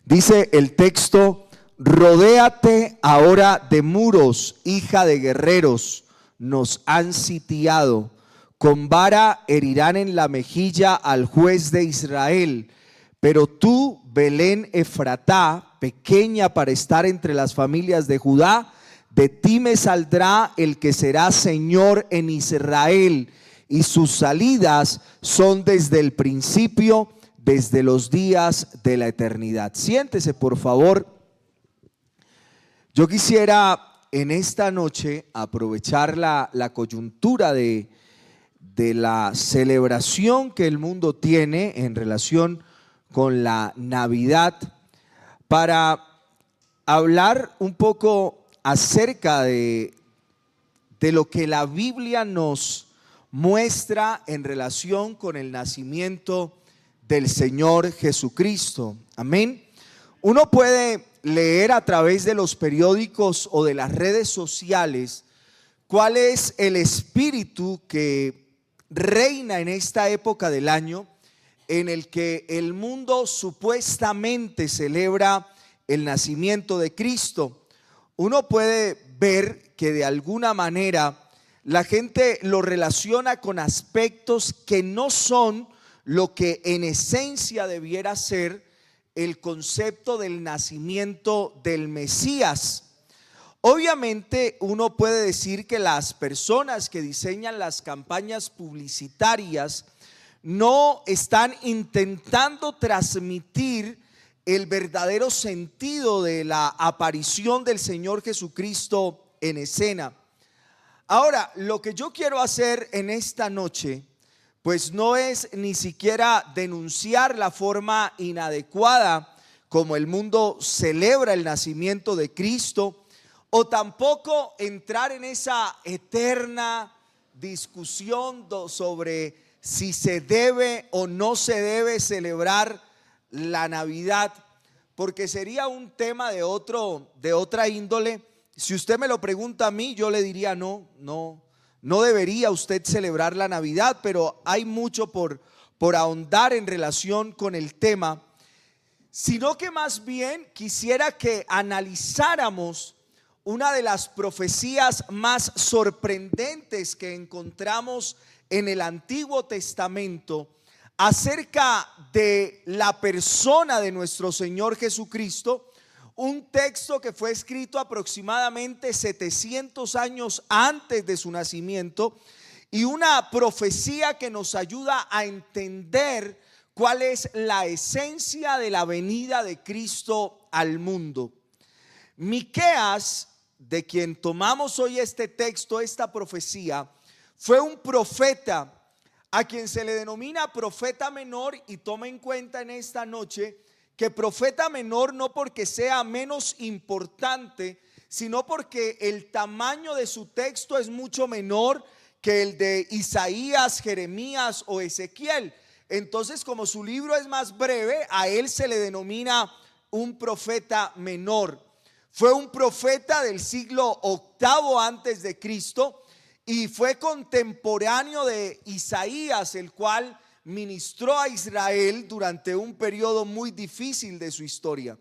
Dice el texto: rodéate ahora de muros, hija de guerreros, nos han sitiado. Con vara herirán en la mejilla al juez de Israel. Pero tú, Belén Efratá, pequeña para estar entre las familias de Judá, de ti me saldrá el que será Señor en Israel, y sus salidas son desde el principio, desde los días de la eternidad. Siéntese, por favor. Yo quisiera en esta noche aprovechar la coyuntura de la celebración que el mundo tiene en relación con la Navidad para hablar un poco acerca de lo que la Biblia nos muestra en relación con el nacimiento del Señor Jesucristo. Amén. Uno puede leer a través de los periódicos o de las redes sociales cuál es el espíritu que reina en esta época del año en el que el mundo supuestamente celebra el nacimiento de Cristo. Uno puede ver que de alguna manera la gente lo relaciona con aspectos que no son lo que en esencia debiera ser el concepto del nacimiento del Mesías. Obviamente uno puede decir que las personas que diseñan las campañas publicitarias no están intentando transmitir el verdadero sentido de la aparición del Señor Jesucristo en escena. Ahora, lo que yo quiero hacer en esta noche, pues no es ni siquiera denunciar la forma inadecuada como el mundo celebra el nacimiento de Cristo, o tampoco entrar en esa eterna discusión sobre si se debe o no se debe celebrar la Navidad, porque sería un tema de otra índole. Si usted me lo pregunta a mí, yo le diría no debería usted celebrar la Navidad, pero hay mucho por ahondar en relación con el tema, sino que más bien quisiera que analizáramos una de las profecías más sorprendentes que encontramos en el Antiguo Testamento acerca de la persona de nuestro Señor Jesucristo, un texto que fue escrito aproximadamente 700 años antes de su nacimiento, y una profecía que nos ayuda a entender cuál es la esencia de la venida de Cristo al mundo. Miqueas, de quien tomamos hoy este texto, esta profecía, fue un profeta a quien se le denomina profeta menor, y toma en cuenta en esta noche que profeta menor no porque sea menos importante, sino porque el tamaño de su texto es mucho menor que el de Isaías, Jeremías o Ezequiel. Entonces, como su libro es más breve, a él se le denomina un profeta menor. Fue un profeta del siglo VIII antes de Cristo y fue contemporáneo de Isaías, el cual ministró a Israel durante un periodo muy difícil de su historia.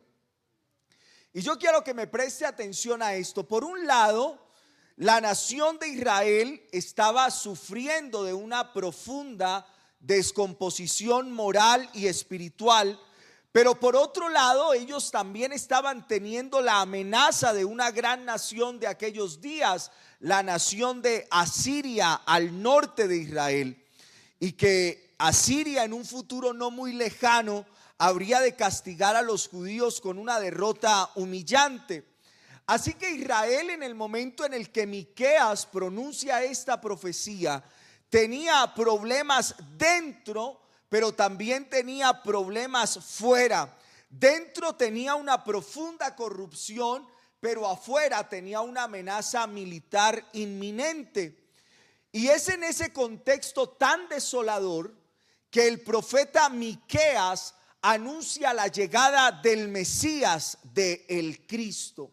Y yo quiero que me preste atención a esto. Por un lado, la nación de Israel estaba sufriendo de una profunda descomposición moral y espiritual, pero por otro lado ellos también estaban teniendo la amenaza de una gran nación de aquellos días, la nación de Asiria al norte de Israel, y que Asiria en un futuro no muy lejano habría de castigar a los judíos con una derrota humillante. Así que Israel, en el momento en el que Miqueas pronuncia esta profecía, tenía problemas dentro, pero también tenía problemas fuera. Dentro tenía una profunda corrupción, pero afuera tenía una amenaza militar inminente. Y es en ese contexto tan desolador que el profeta Miqueas anuncia la llegada del Mesías, del Cristo.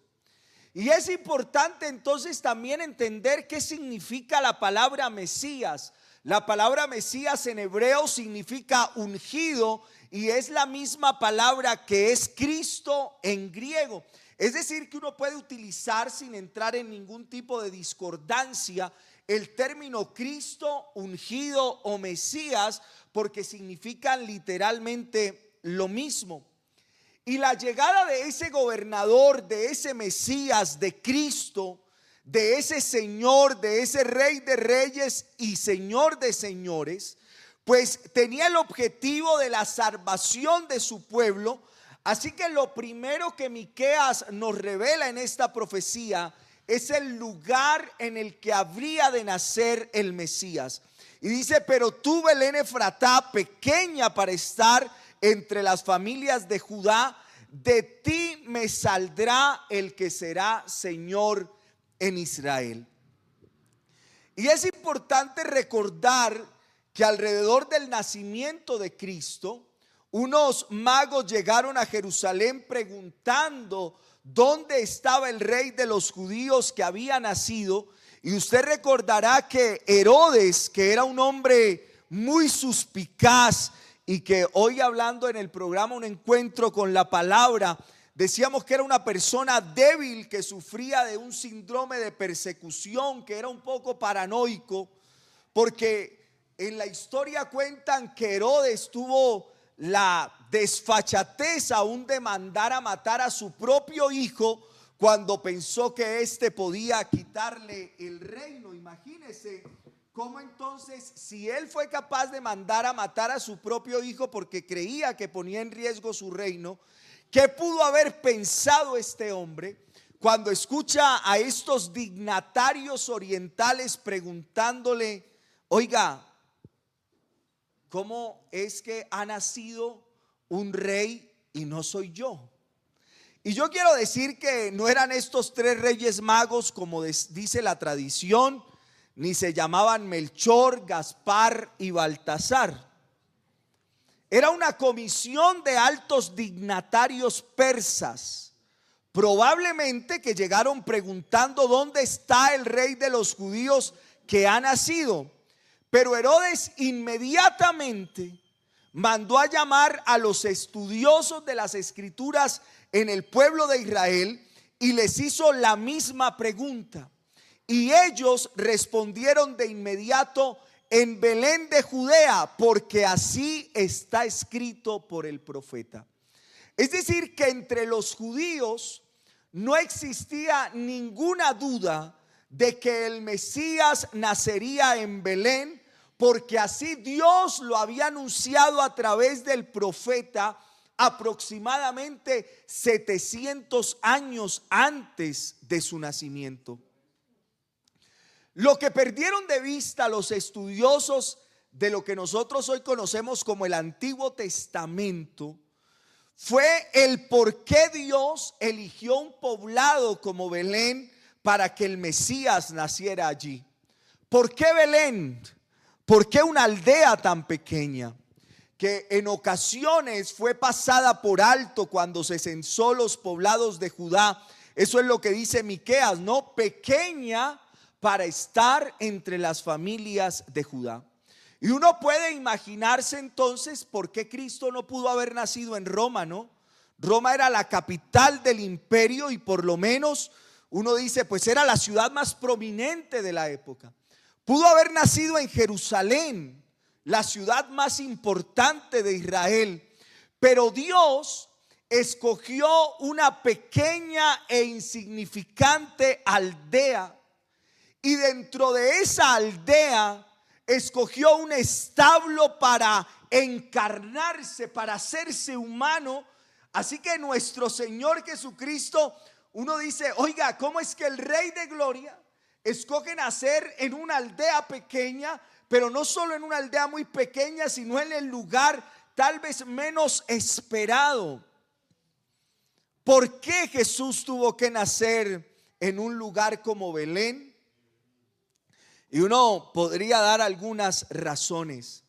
Y es importante entonces también entender qué significa la palabra Mesías. La palabra Mesías en hebreo significa ungido y es la misma palabra que es Cristo en griego. Es decir, que uno puede utilizar sin entrar en ningún tipo de discordancia el término Cristo, ungido o Mesías, porque significan literalmente lo mismo. Y la llegada de ese gobernador, de ese Mesías, de Cristo, de ese Señor, de ese Rey de Reyes y Señor de Señores, pues tenía el objetivo de la salvación de su pueblo. Así que lo primero que Miqueas nos revela en esta profecía es el lugar en el que habría de nacer el Mesías. Y dice: pero tú, Belén Efratá, pequeña para estar entre las familias de Judá, de ti me saldrá el que será Señor en Israel. Y es importante recordar que alrededor del nacimiento de Cristo, unos magos llegaron a Jerusalén preguntando dónde estaba el rey de los judíos que había nacido. Y usted recordará que Herodes, que era un hombre muy suspicaz y que hoy, hablando en el programa Un Encuentro con la Palabra, decíamos que era una persona débil que sufría de un síndrome de persecución, que era un poco paranoico, porque en la historia cuentan que Herodes tuvo la desfachatez aún de mandar a matar a su propio hijo cuando pensó que éste podía quitarle el reino. Imagínese cómo entonces, si él fue capaz de mandar a matar a su propio hijo porque creía que ponía en riesgo su reino, ¿qué pudo haber pensado este hombre cuando escucha a estos dignatarios orientales preguntándole: oiga, ¿cómo es que ha nacido un rey y no soy yo? Y yo quiero decir que no eran estos tres reyes magos como dice la tradición, ni se llamaban Melchor, Gaspar y Baltasar. Era una comisión de altos dignatarios persas, probablemente que llegaron preguntando dónde está el rey de los judíos que ha nacido. Pero Herodes inmediatamente mandó a llamar a los estudiosos de las escrituras en el pueblo de Israel y les hizo la misma pregunta. Y ellos respondieron de inmediato: en Belén de Judea, porque así está escrito por el profeta. Es decir, que entre los judíos no existía ninguna duda de que el Mesías nacería en Belén, porque así Dios lo había anunciado a través del profeta aproximadamente 700 años antes de su nacimiento. Lo que perdieron de vista los estudiosos de lo que nosotros hoy conocemos como el Antiguo Testamento fue el por qué Dios eligió un poblado como Belén para que el Mesías naciera allí. ¿Por qué Belén? ¿Por qué una aldea tan pequeña que en ocasiones fue pasada por alto cuando se censó los poblados de Judá? Eso es lo que dice Miqueas, ¿no? Pequeña para estar entre las familias de Judá. Y uno puede imaginarse entonces por qué Cristo no pudo haber nacido en Roma, ¿no? Roma era la capital del imperio y por lo menos uno dice, pues era la ciudad más prominente de la época. Pudo haber nacido en Jerusalén, la ciudad más importante de Israel, pero Dios escogió una pequeña e insignificante aldea. Y dentro de esa aldea escogió un establo para encarnarse, para hacerse humano. Así que nuestro Señor Jesucristo, uno dice, oiga, ¿cómo es que el Rey de Gloria escoge nacer en una aldea pequeña? Pero no solo en una aldea muy pequeña, sino en el lugar tal vez menos esperado. ¿Por qué Jesús tuvo que nacer en un lugar como Belén? Y uno podría dar algunas razones.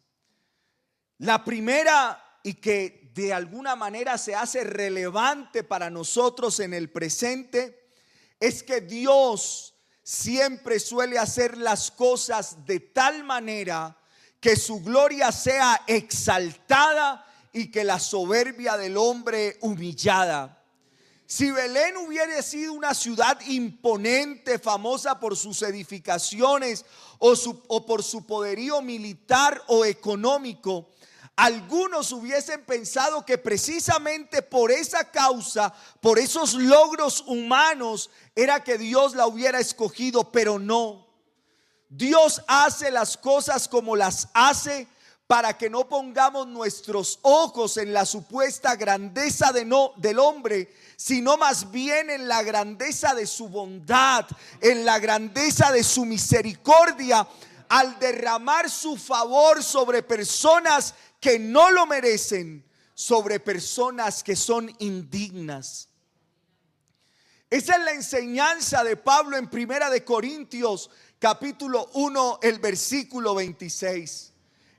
La primera, y que de alguna manera se hace relevante para nosotros en el presente, es que Dios siempre suele hacer las cosas de tal manera que su gloria sea exaltada y que la soberbia del hombre humillada. Si Belén hubiera sido una ciudad imponente, famosa por sus edificaciones o por su poderío militar o económico, algunos hubiesen pensado que precisamente por esa causa, por esos logros humanos, era que Dios la hubiera escogido, pero no. Dios hace las cosas como las hace para que no pongamos nuestros ojos en la supuesta grandeza del hombre, sino más bien en la grandeza de su bondad, en la grandeza de su misericordia, al derramar su favor sobre personas que no lo merecen, sobre personas que son indignas. Esa es la enseñanza de Pablo en Primera de Corintios capítulo 1, el versículo 26.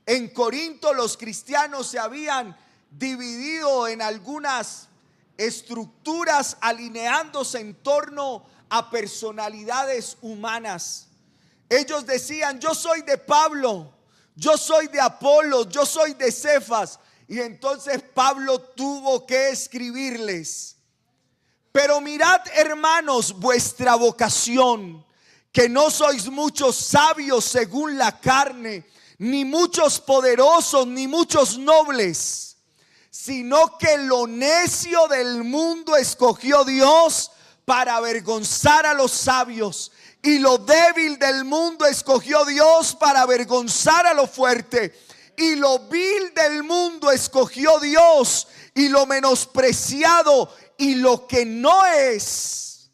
En Corinto los cristianos se habían dividido en algunas estructuras, alineándose en torno a personalidades humanas. Ellos decían: yo soy de Pablo, yo soy de Apolo, yo soy de Cefas. Y entonces Pablo tuvo que escribirles: pero mirad, hermanos, vuestra vocación, que no sois muchos sabios según la carne, ni muchos poderosos, ni muchos nobles, sino que lo necio del mundo escogió Dios para avergonzar a los sabios, y lo débil del mundo escogió Dios para avergonzar a lo fuerte, y lo vil del mundo escogió Dios, y lo menospreciado y lo que no es,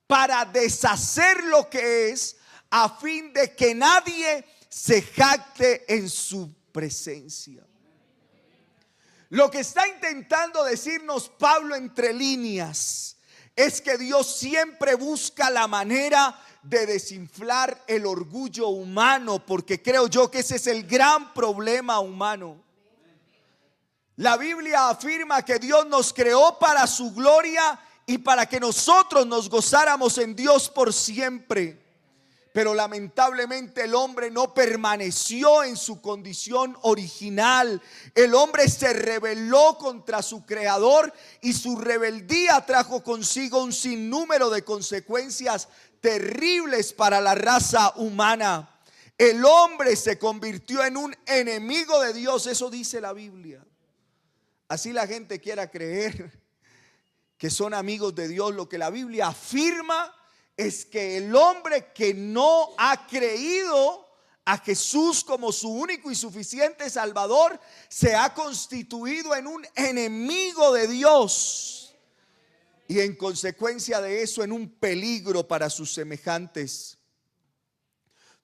para deshacer lo que es, a fin de que nadie se jacte en su presencia. Lo que está intentando decirnos Pablo entre líneas es que Dios siempre busca la manera de desinflar el orgullo humano, porque creo yo que ese es el gran problema humano. La Biblia afirma que Dios nos creó para su gloria y para que nosotros nos gozáramos en Dios por siempre. Pero lamentablemente el hombre no permaneció en su condición original. El hombre se rebeló contra su creador, y su rebeldía trajo consigo un sinnúmero de consecuencias terribles para la raza humana. El hombre se convirtió en un enemigo de Dios, eso dice la Biblia. Así la gente quiera creer que son amigos de Dios, lo que la Biblia afirma es que el hombre que no ha creído a Jesús como su único y suficiente Salvador se ha constituido en un enemigo de Dios, y en consecuencia de eso en un peligro para sus semejantes.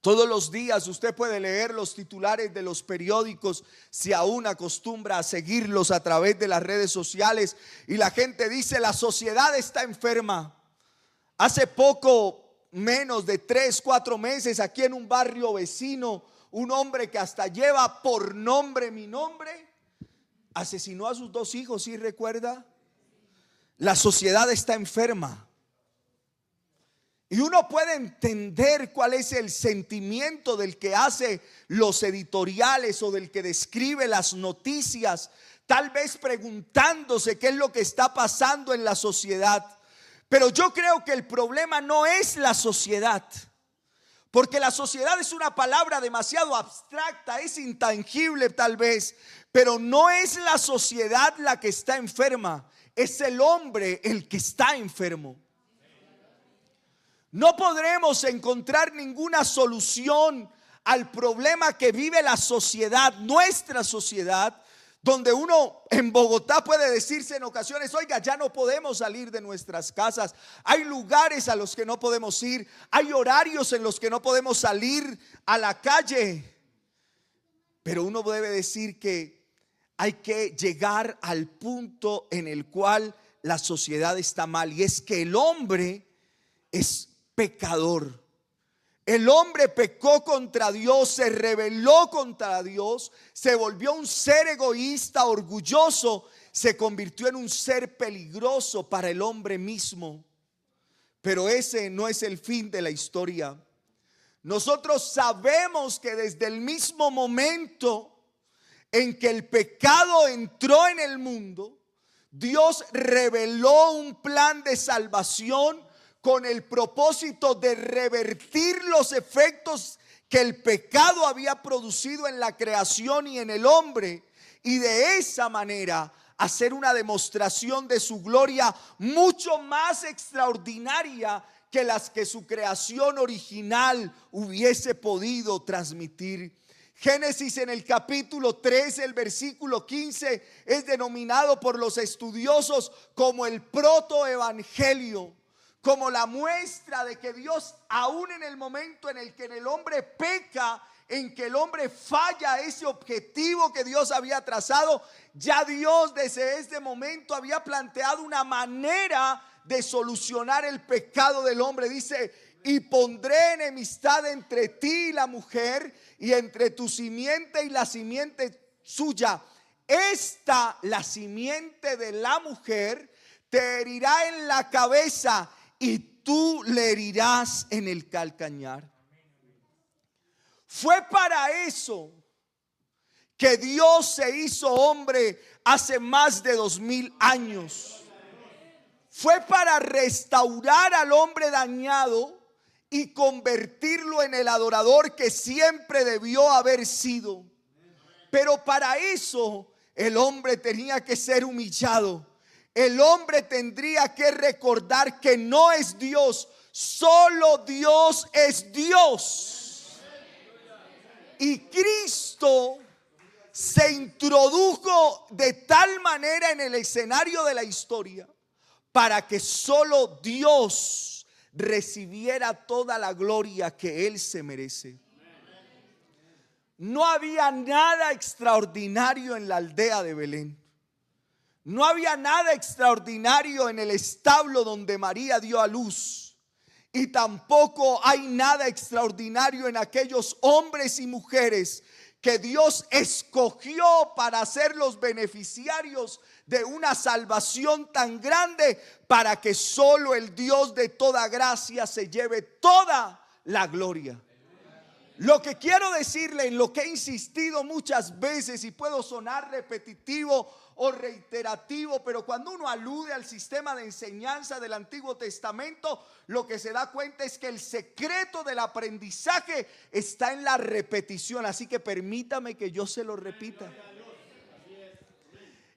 Todos los días usted puede leer los titulares de los periódicos, si aún acostumbra a seguirlos a través de las redes sociales, y la gente dice: la sociedad está enferma. Hace poco, menos de 3-4 meses, aquí en un barrio vecino, un hombre que hasta lleva por nombre mi nombre, asesinó a sus 2 hijos, ¿sí recuerda? La sociedad está enferma. Y uno puede entender cuál es el sentimiento del que hace los editoriales o del que describe las noticias, tal vez preguntándose qué es lo que está pasando en la sociedad. Pero yo creo que el problema no es la sociedad, porque la sociedad es una palabra demasiado abstracta, es intangible tal vez, pero no es la sociedad la que está enferma, es el hombre el que está enfermo. No podremos encontrar ninguna solución al problema que vive la sociedad, nuestra sociedad, donde uno en Bogotá puede decirse en ocasiones: oiga, ya no podemos salir de nuestras casas, hay lugares a los que no podemos ir, hay horarios en los que no podemos salir a la calle. Pero uno debe decir que hay que llegar al punto en el cual la sociedad está mal, y es que el hombre es pecador. El hombre pecó contra Dios, se rebeló contra Dios, se volvió un ser egoísta, orgulloso, se convirtió en un ser peligroso para el hombre mismo. Pero ese no es el fin de la historia. Nosotros sabemos que desde el mismo momento en que el pecado entró en el mundo, Dios reveló un plan de salvación con el propósito de revertir los efectos que el pecado había producido en la creación y en el hombre, y de esa manera hacer una demostración de su gloria mucho más extraordinaria que las que su creación original hubiese podido transmitir. Génesis en el capítulo 13, el versículo 15 es denominado por los estudiosos como el protoevangelio, como la muestra de que Dios, aún en el momento en el que el hombre peca, en que el hombre falla ese objetivo que Dios había trazado, ya Dios desde este momento había planteado una manera de solucionar el pecado del hombre. Dice: y pondré enemistad entre ti y la mujer, y entre tu simiente y la simiente suya. Esta, la simiente de la mujer, te herirá en la cabeza, y tú le herirás en el calcañar. Fue para eso que Dios se hizo hombre hace más de 2000 años. Fue para restaurar al hombre dañado y convertirlo en el adorador que siempre debió haber sido. Pero para eso el hombre tenía que ser humillado. El hombre tendría que recordar que no es Dios, solo Dios es Dios. Y Cristo se introdujo de tal manera en el escenario de la historia para que solo Dios recibiera toda la gloria que Él se merece. No había nada extraordinario en la aldea de Belén. No había nada extraordinario en el establo donde María dio a luz. Y tampoco hay nada extraordinario en aquellos hombres y mujeres que Dios escogió para ser los beneficiarios de una salvación tan grande, para que solo el Dios de toda gracia se lleve toda la gloria. Lo que quiero decirle, en lo que he insistido muchas veces, y puedo sonar repetitivo o reiterativo, pero cuando uno alude al sistema de enseñanza del Antiguo Testamento, lo que se da cuenta es que el secreto del aprendizaje está en la repetición. Así que permítame que yo se lo repita.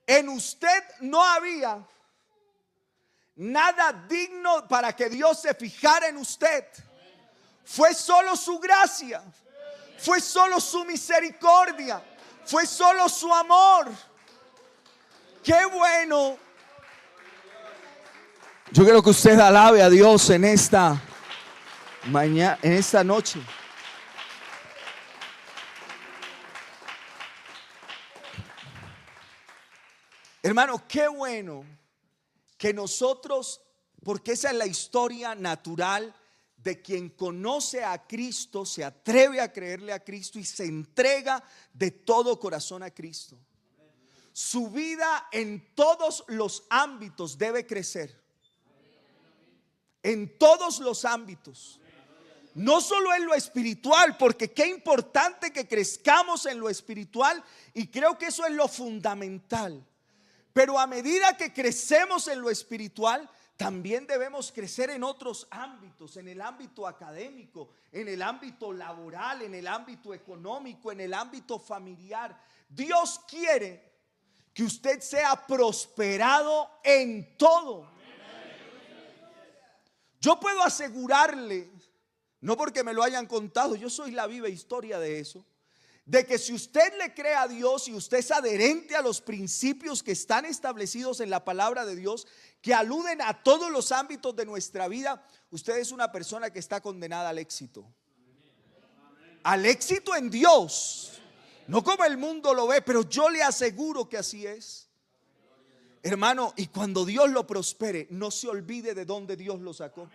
En usted no había nada digno para que Dios se fijara en usted. Fue solo su gracia, fue solo su misericordia, fue solo su amor. Qué bueno. Yo quiero que usted alabe a Dios en esta mañana, en esta noche. Hermano, qué bueno que nosotros, porque esa es la historia natural de quien conoce a Cristo, se atreve a creerle a Cristo y se entrega de todo corazón a Cristo. Su vida en todos los ámbitos debe crecer. En todos los ámbitos. No solo en lo espiritual, porque qué importante que crezcamos en lo espiritual, y creo que eso es lo fundamental. Pero a medida que crecemos en lo espiritual, también debemos crecer en otros ámbitos, en el ámbito académico, en el ámbito laboral, en el ámbito económico, en el ámbito familiar. Dios quiere que usted sea prosperado en todo. Yo puedo asegurarle, no porque me lo hayan contado, yo soy la viva historia de eso, de que si usted le cree a Dios y usted es adherente a los principios que están establecidos en la palabra de Dios, que aluden a todos los ámbitos de nuestra vida, usted es una persona que está condenada al éxito. Al éxito en Dios. No como el mundo lo ve, pero yo le aseguro que así es. Hermano, y cuando Dios lo prospere, no se olvide de dónde Dios lo sacó.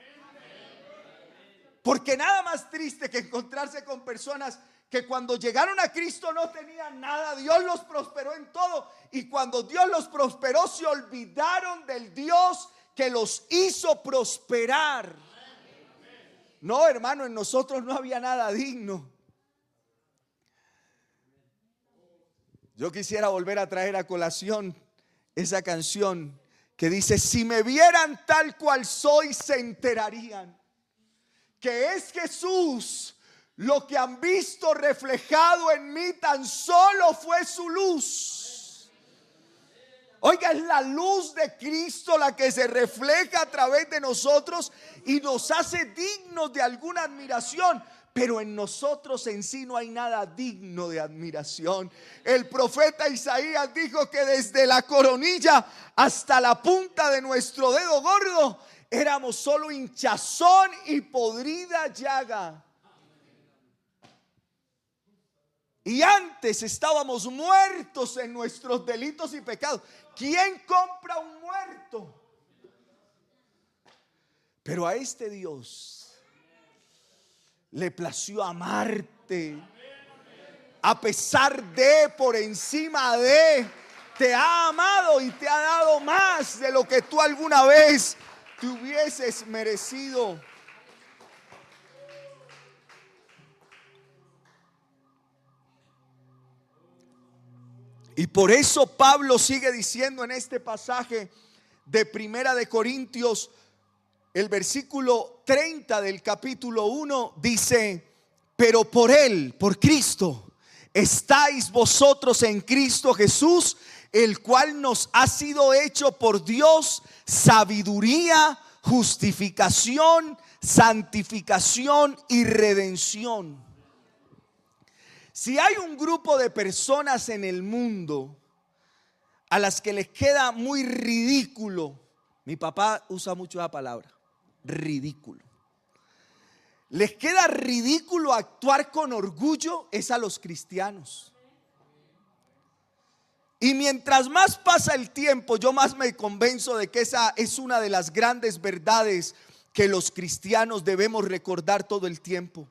Porque nada más triste que encontrarse con personas que cuando llegaron a Cristo no tenían nada. Dios los prosperó en todo, y cuando Dios los prosperó se olvidaron del Dios que los hizo prosperar. No, hermano, en nosotros no había nada digno. Yo quisiera volver a traer a colación esa canción que dice: si me vieran tal cual soy, se enterarían que es Jesús. Lo que han visto reflejado en mí tan solo fue su luz. Oiga, es la luz de Cristo la que se refleja a través de nosotros y nos hace dignos de alguna admiración. Pero en nosotros en sí no hay nada digno de admiración. El profeta Isaías dijo que desde la coronilla hasta la punta de nuestro dedo gordo éramos solo hinchazón y podrida llaga. Y antes estábamos muertos en nuestros delitos y pecados. ¿Quién compra un muerto? Pero a este Dios le plació amarte. A pesar de, por encima de, te ha amado y te ha dado más de lo que tú alguna vez te hubieses merecido. Y por eso Pablo sigue diciendo en este pasaje de Primera de Corintios, el versículo 30 del capítulo 1, dice: pero por Él, por Cristo, estáis vosotros en Cristo Jesús, el cual nos ha sido hecho por Dios sabiduría, justificación, santificación y redención. Si hay un grupo de personas en el mundo a las que les queda muy ridículo, mi papá usa mucho esa palabra, ridículo. Les queda ridículo actuar con orgullo, es a los cristianos. Y mientras más pasa el tiempo, yo más me convenzo de que esa es una de las grandes verdades que los cristianos debemos recordar todo el tiempo.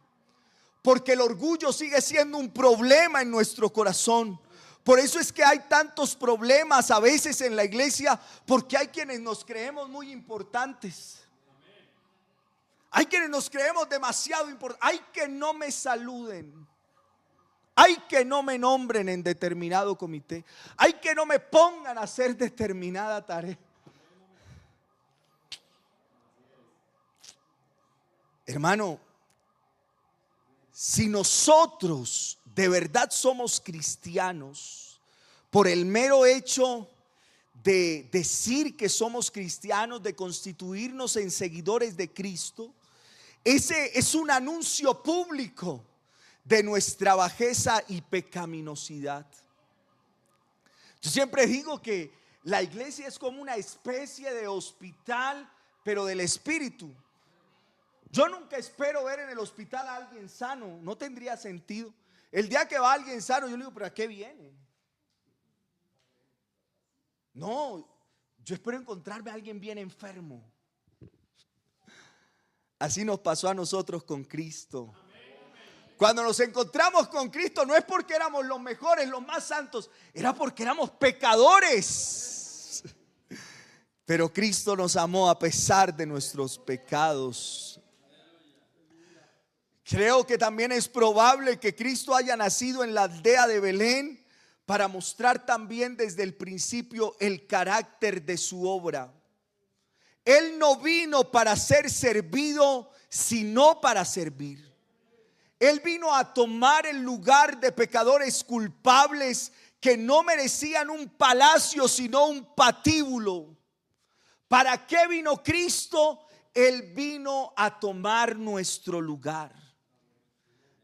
Porque el orgullo sigue siendo un problema en nuestro corazón. Por eso es que hay tantos problemas a veces en la iglesia, porque hay quienes nos creemos muy importantes. Hay quienes nos creemos demasiado importantes. Hay que no me saluden. Hay que no me nombren en determinado comité. Hay que no me pongan a hacer determinada tarea. Hermano, si nosotros de verdad somos cristianos, por el mero hecho de decir que somos cristianos, de constituirnos en seguidores de Cristo, ese es un anuncio público de nuestra bajeza y pecaminosidad. Yo siempre digo que la iglesia es como una especie de hospital, pero del espíritu. Yo nunca espero ver en el hospital a alguien sano, no tendría sentido. El día que va alguien sano, yo le digo: ¿pero a qué viene? No, yo espero encontrarme a alguien bien enfermo. Así nos pasó a nosotros con Cristo. Cuando nos encontramos con Cristo, no es porque éramos los mejores, los más santos, era porque éramos pecadores. Pero Cristo nos amó a pesar de nuestros pecados. Creo que también es probable que Cristo haya nacido en la aldea de Belén para mostrar también desde el principio el carácter de su obra. Él no vino para ser servido, sino para servir. Él vino a tomar el lugar de pecadores culpables que no merecían un palacio, sino un patíbulo. ¿Para qué vino Cristo? Él vino a tomar nuestro lugar.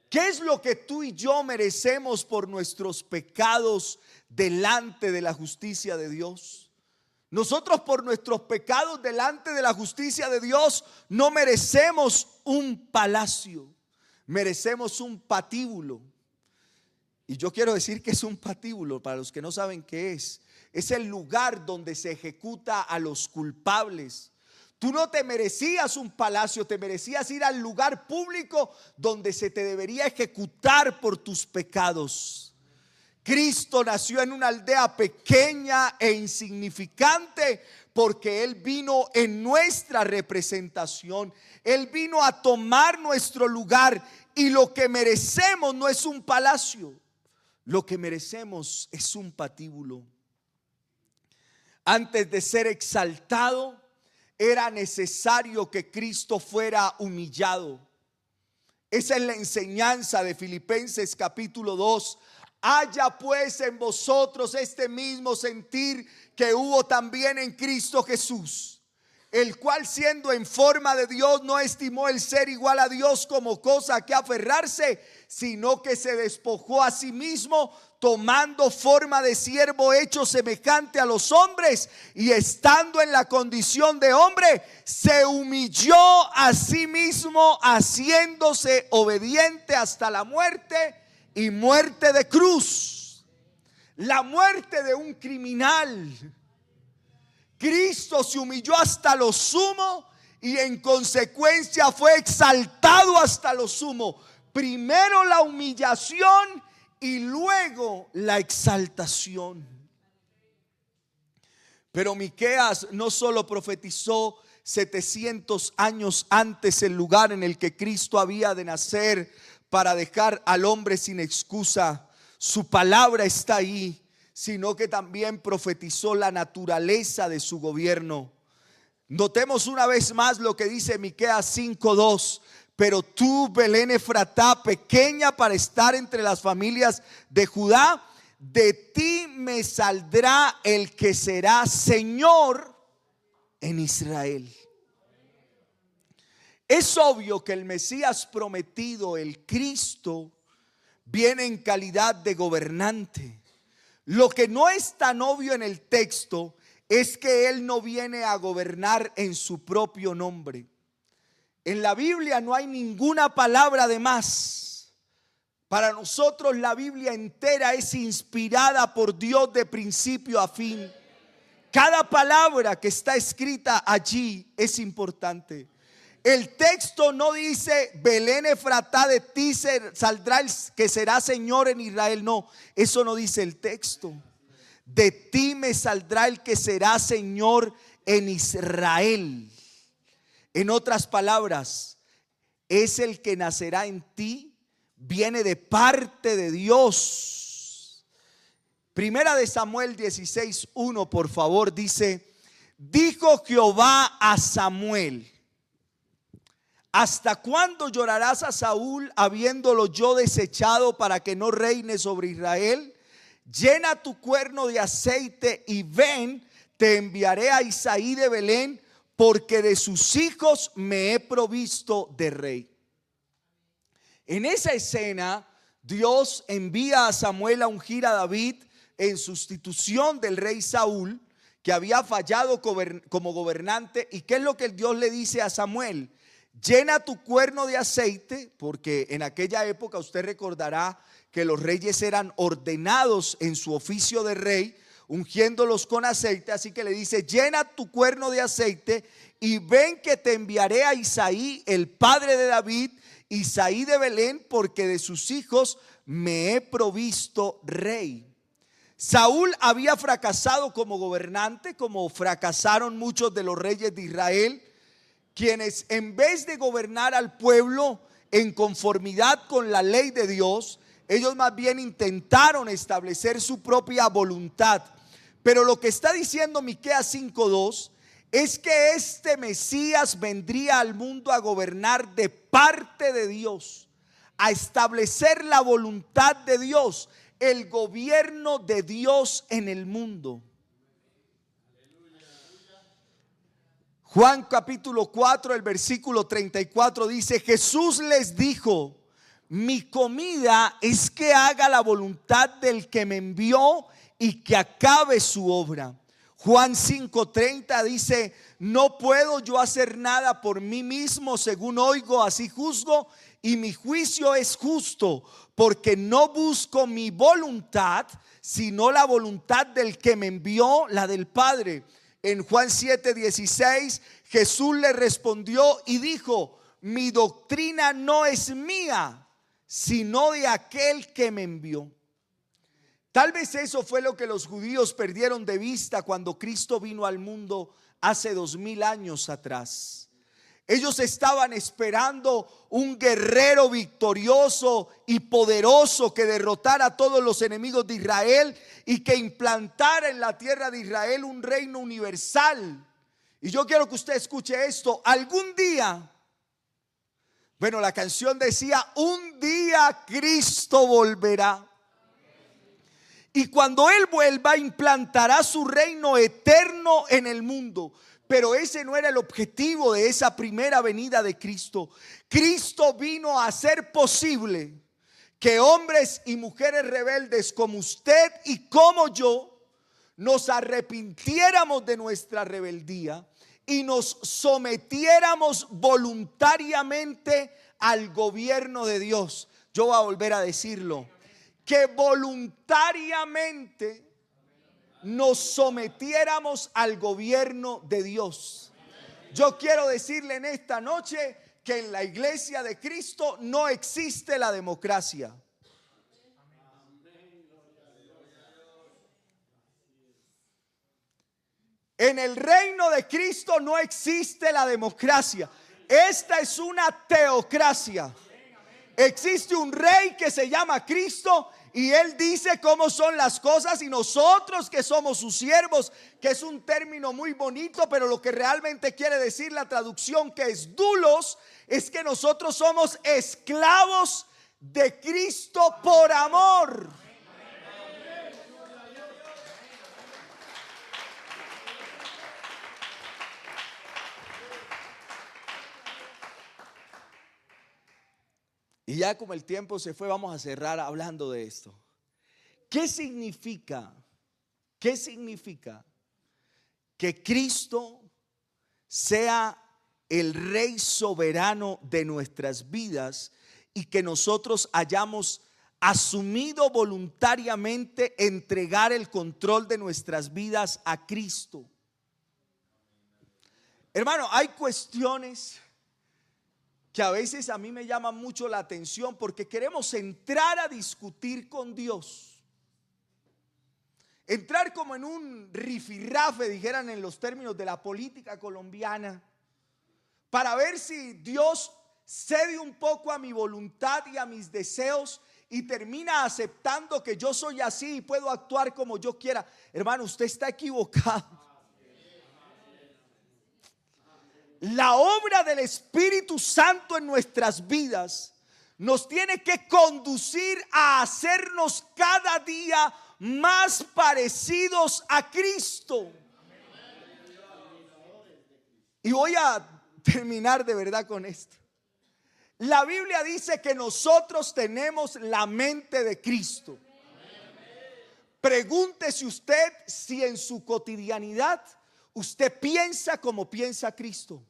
¿Qué es lo que tú y yo merecemos por nuestros pecados delante de la justicia de Dios? Nosotros por nuestros pecados delante de la justicia de Dios no merecemos un palacio, merecemos un patíbulo. Y yo quiero decir que es un patíbulo, para los que no saben qué es el lugar donde se ejecuta a los culpables. Tú no te merecías un palacio, te merecías ir al lugar público donde se te debería ejecutar por tus pecados. Cristo nació en una aldea pequeña e insignificante, Porque Él vino en nuestra representación. Él vino a tomar nuestro lugar. Y lo que merecemos no es un palacio. Lo que merecemos es un patíbulo. Antes de ser exaltado, era necesario que Cristo fuera humillado. Esa es la enseñanza de Filipenses capítulo 2. Haya pues en vosotros este mismo sentir que hubo también en Cristo Jesús, el cual siendo en forma de Dios no estimó el ser igual a Dios como cosa a que aferrarse, sino que se despojó a sí mismo, tomando forma de siervo hecho semejante a los hombres, y estando en la condición de hombre, se humilló a sí mismo, haciéndose obediente hasta la muerte y muerte de cruz. La muerte de un criminal. Cristo se humilló hasta lo sumo y en consecuencia fue exaltado hasta lo sumo. Primero la humillación y luego la exaltación. Pero Miqueas no solo profetizó 700 años antes el lugar en el que Cristo había de nacer para dejar al hombre sin excusa. Su palabra está ahí, sino que también profetizó la naturaleza de su gobierno. Notemos una vez más lo que dice Miqueas 5:2. Pero tú, Belén Efratá, pequeña para estar entre las familias de Judá, de ti me saldrá el que será Señor en Israel. Es obvio que el Mesías prometido, el Cristo, viene en calidad de gobernante. Lo que no es tan obvio en el texto es que Él no viene a gobernar en su propio nombre. En la Biblia no hay ninguna palabra de más. Para nosotros la Biblia entera es inspirada por Dios de principio a fin. Cada palabra que está escrita allí es importante. El texto no dice Belén Efratá, de ti saldrá el que será Señor en Israel. No, eso no dice el texto. De ti me saldrá el que será Señor en Israel. En otras palabras, es el que nacerá en ti, viene de parte de Dios. Primera de Samuel 16:1, por favor, dice: dijo Jehová a Samuel: ¿hasta cuándo llorarás a Saúl, habiéndolo yo desechado, para que no reine sobre Israel? Llena tu cuerno de aceite y ven, te enviaré a Isaí de Belén, porque de sus hijos me he provisto de rey. En esa escena, Dios envía a Samuel a ungir a David en sustitución del rey Saúl, que había fallado como gobernante. ¿Y qué es lo que Dios le dice a Samuel? Llena tu cuerno de aceite, porque en aquella época usted recordará que los reyes eran ordenados en su oficio de rey, ungiéndolos con aceite. Así que le dice: llena tu cuerno de aceite y ven que te enviaré a Isaí, el padre de David, Isaí de Belén, porque de sus hijos me he provisto rey. Saúl había fracasado como gobernante, como fracasaron muchos de los reyes de Israel, quienes en vez de gobernar al pueblo en conformidad con la ley de Dios, ellos más bien intentaron establecer su propia voluntad. Pero lo que está diciendo Miqueas 5:2 es que este Mesías vendría al mundo a gobernar de parte de Dios, a establecer la voluntad de Dios, el gobierno de Dios en el mundo. Juan capítulo 4, el versículo 34 dice: Jesús les dijo: mi comida es que haga la voluntad del que me envió y que acabe su obra. Juan 5:30 dice: no puedo yo hacer nada por mí mismo, según oigo así juzgo, y mi juicio es justo, porque no busco mi voluntad, sino la voluntad del que me envió, la del Padre. En Juan 7:16 Jesús le respondió y dijo: mi doctrina no es mía, sino de aquel que me envió. Tal vez eso fue lo que los judíos perdieron de vista cuando Cristo vino al mundo hace 2000 años atrás. Ellos estaban esperando un guerrero victorioso y poderoso que derrotara a todos los enemigos de Israel y que implantara en la tierra de Israel un reino universal. Y yo quiero que usted escuche esto. Algún día, bueno, la canción decía, un día Cristo volverá. Y cuando Él vuelva, implantará su reino eterno en el mundo. Pero ese no era el objetivo de esa primera venida de Cristo. Cristo vino a hacer posible que hombres y mujeres rebeldes como usted y como yo nos arrepintiéramos de nuestra rebeldía y nos sometiéramos voluntariamente al gobierno de Dios. Yo voy a volver a decirlo, que voluntariamente nos sometiéramos al gobierno de Dios. Yo quiero decirle en esta noche que en la iglesia de Cristo no existe la democracia. En el reino de Cristo no existe la democracia. Esta es una teocracia. Existe un rey que se llama Cristo y Él dice cómo son las cosas, y nosotros que somos sus siervos, que es un término muy bonito, pero lo que realmente quiere decir la traducción, que es doulos, es que nosotros somos esclavos de Cristo por amor. Y ya como el tiempo se fue, vamos a cerrar hablando de esto. ¿Qué significa? ¿Qué significa que Cristo sea el Rey soberano de nuestras vidas y que nosotros hayamos asumido voluntariamente entregar el control de nuestras vidas a Cristo? Hermano, hay cuestiones que a veces a mí me llaman mucho la atención porque queremos entrar a discutir con Dios. Entrar como en un rifirrafe, dijeran en los términos de la política colombiana, para ver si Dios cede un poco a mi voluntad y a mis deseos y termina aceptando que yo soy así y puedo actuar como yo quiera. Hermano, usted está equivocado. La obra del Espíritu Santo en nuestras vidas nos tiene que conducir a hacernos cada día más parecidos a Cristo. Y voy a terminar de verdad con esto. La Biblia dice que nosotros tenemos la mente de Cristo. Pregúntese usted si en su cotidianidad usted piensa como piensa Cristo.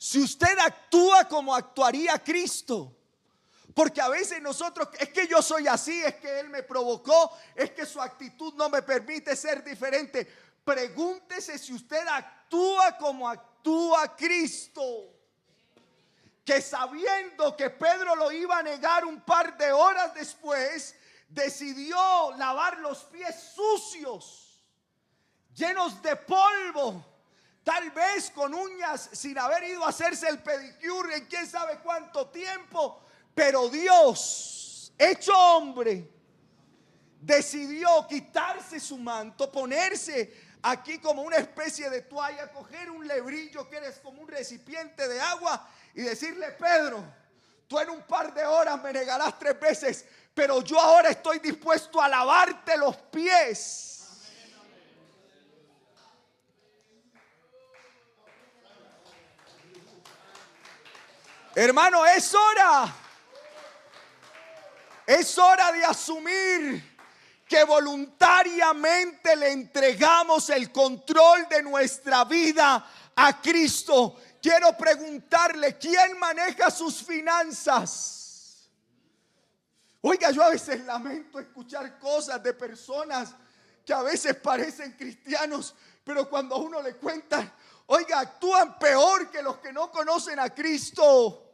Si usted actúa como actuaría Cristo. Porque a veces nosotros, es que yo soy así, es que Él me provocó, es que su actitud no me permite ser diferente. Pregúntese si usted actúa como actúa Cristo. Que sabiendo que Pedro lo iba a negar un par de horas después, decidió lavar los pies sucios, llenos de polvo. Tal vez con uñas sin haber ido a hacerse el pedicure en quién sabe cuánto tiempo. Pero Dios, hecho hombre, decidió quitarse su manto, ponerse aquí como una especie de toalla, coger un lebrillo que eres como un recipiente de agua y decirle: Pedro, tú en un par de horas me negarás 3 veces, pero yo ahora estoy dispuesto a lavarte los pies. Hermano, es hora de asumir que voluntariamente le entregamos el control de nuestra vida a Cristo. Quiero preguntarle, ¿quién maneja sus finanzas? Oiga, yo a veces lamento escuchar cosas de personas que a veces parecen cristianos, pero cuando a uno le cuentan, oiga, actúan peor que los que no conocen a Cristo.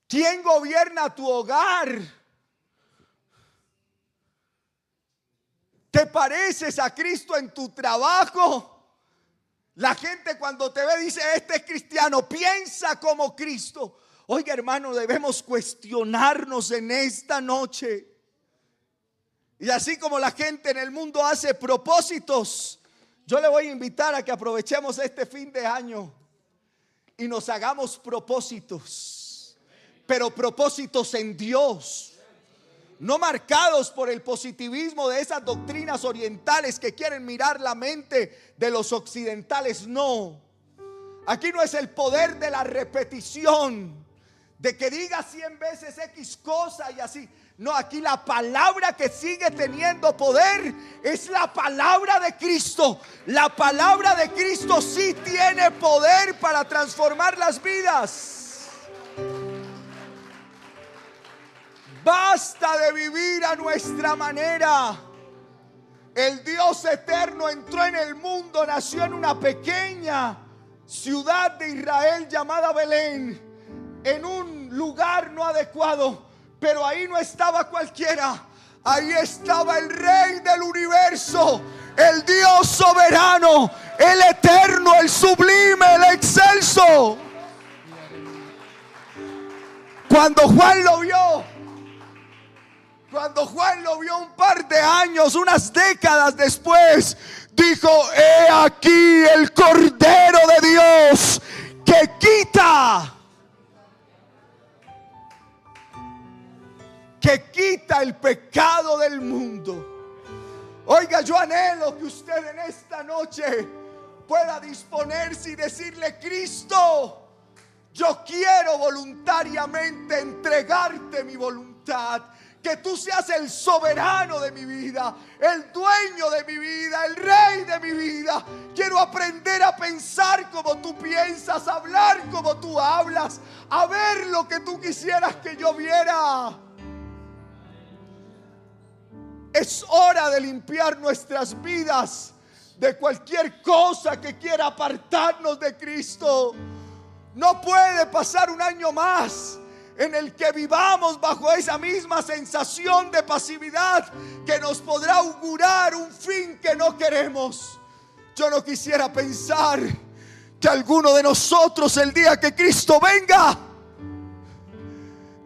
¿Quién gobierna tu hogar? ¿Te pareces a Cristo en tu trabajo? La gente cuando te ve dice, este es cristiano, piensa como Cristo. Oiga, hermano, debemos cuestionarnos en esta noche. Y así como la gente en el mundo hace propósitos, yo le voy a invitar a que aprovechemos este fin de año y nos hagamos propósitos, pero propósitos en Dios. No marcados por el positivismo de esas doctrinas orientales que quieren mirar la mente de los occidentales. No, aquí no es el poder de la repetición, de que diga 100 veces X cosa y así. No, aquí la palabra que sigue teniendo poder es la palabra de Cristo. La palabra de Cristo sí tiene poder para transformar las vidas. Basta de vivir a nuestra manera. El Dios eterno entró en el mundo, nació en una pequeña ciudad de Israel llamada Belén, en un lugar no adecuado, pero ahí no estaba cualquiera. Ahí estaba el Rey del universo, el Dios soberano, el eterno, el sublime, el excelso. Cuando Juan lo vio un par de años, unas décadas después, dijo: he aquí el Cordero de Dios que quita el pecado del mundo. Oiga, yo anhelo que usted en esta noche pueda disponerse y decirle: Cristo, yo quiero voluntariamente entregarte mi voluntad. Que tú seas el soberano de mi vida, el dueño de mi vida, el rey de mi vida. Quiero aprender a pensar como tú piensas, a hablar como tú hablas, a ver lo que tú quisieras que yo viera. Es hora de limpiar nuestras vidas de cualquier cosa que quiera apartarnos de Cristo. No puede pasar un año más en el que vivamos bajo esa misma sensación de pasividad que nos podrá augurar un fin que no queremos. Yo no quisiera pensar que alguno de nosotros, el día que Cristo venga,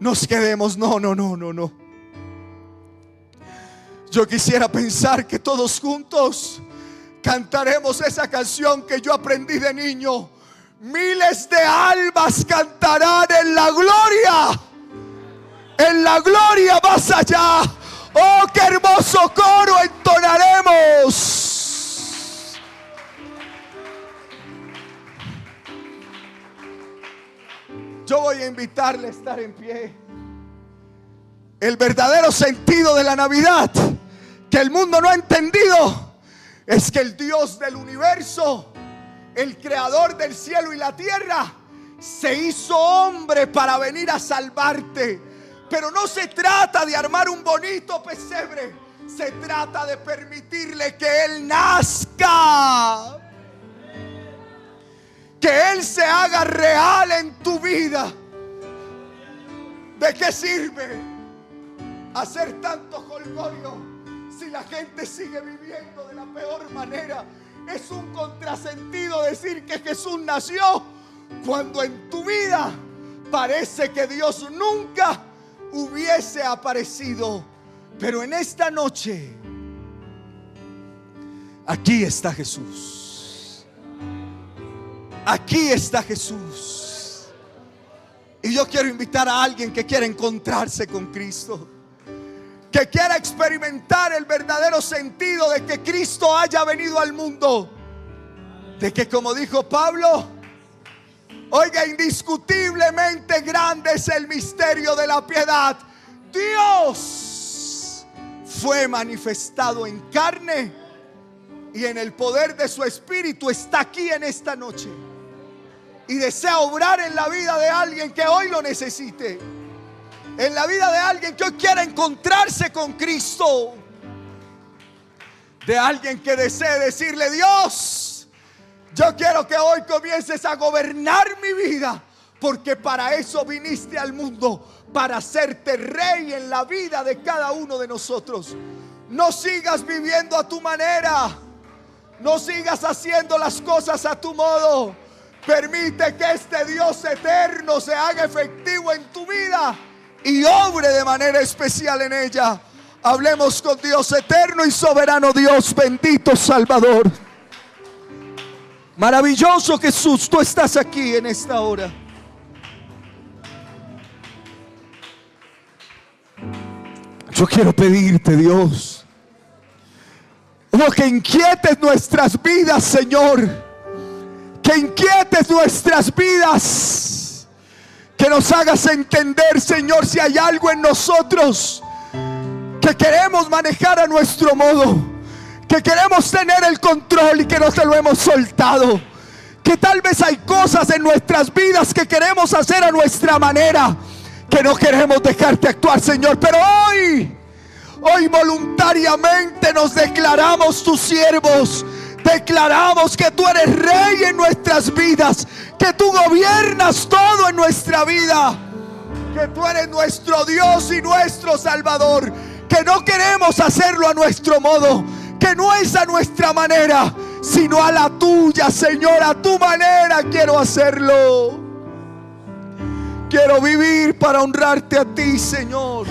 nos quedemos. No. Yo quisiera pensar que todos juntos cantaremos esa canción que yo aprendí de niño. Miles de almas cantarán en la gloria más allá. Oh, qué hermoso coro entonaremos. Yo voy a invitarle a estar en pie. El verdadero sentido de la Navidad que el mundo no ha entendido es que el Dios del universo, el creador del cielo y la tierra, se hizo hombre para venir a salvarte. Pero no se trata de armar un bonito pesebre, se trata de permitirle que Él nazca, que Él se haga real en tu vida. ¿De qué sirve hacer tanto jolgorio si la gente sigue viviendo de la peor manera? Es un contrasentido decir que Jesús nació cuando en tu vida parece que Dios nunca hubiese aparecido. Pero en esta noche, aquí está Jesús. Aquí está Jesús. Y yo quiero invitar a alguien que quiera encontrarse con Cristo, que quiera experimentar el verdadero sentido de que Cristo haya venido al mundo, de que, como dijo Pablo, oiga, indiscutiblemente grande es el misterio de la piedad. Dios fue manifestado en carne y en el poder de su Espíritu está aquí en esta noche y desea obrar en la vida de alguien que hoy lo necesite, en la vida de alguien que hoy quiera encontrarse con Cristo, de alguien que desee decirle: Dios, yo quiero que hoy comiences a gobernar mi vida, porque para eso viniste al mundo, para hacerte rey en la vida de cada uno de nosotros. No sigas viviendo a tu manera. No sigas haciendo las cosas a tu modo. Permite que este Dios eterno se haga efectivo en tu vida y obre de manera especial en ella. Hablemos con Dios eterno y soberano Dios, bendito Salvador. Maravilloso Jesús, tú estás aquí en esta hora. Yo quiero pedirte, Dios, que inquietes nuestras vidas, Señor. Que inquietes nuestras vidas. Que nos hagas entender, Señor, si hay algo en nosotros que queremos manejar a nuestro modo, que queremos tener el control y que no te lo hemos soltado. Que tal vez hay cosas en nuestras vidas que queremos hacer a nuestra manera, que no queremos dejarte actuar, Señor. Pero hoy voluntariamente nos declaramos tus siervos. Declaramos que tú eres rey en nuestras vidas, que tú gobiernas todo en nuestra vida, que tú eres nuestro Dios y nuestro Salvador, que no queremos hacerlo a nuestro modo, que no es a nuestra manera, sino a la tuya, Señor. A tu manera quiero hacerlo. Quiero vivir para honrarte a ti, Señor.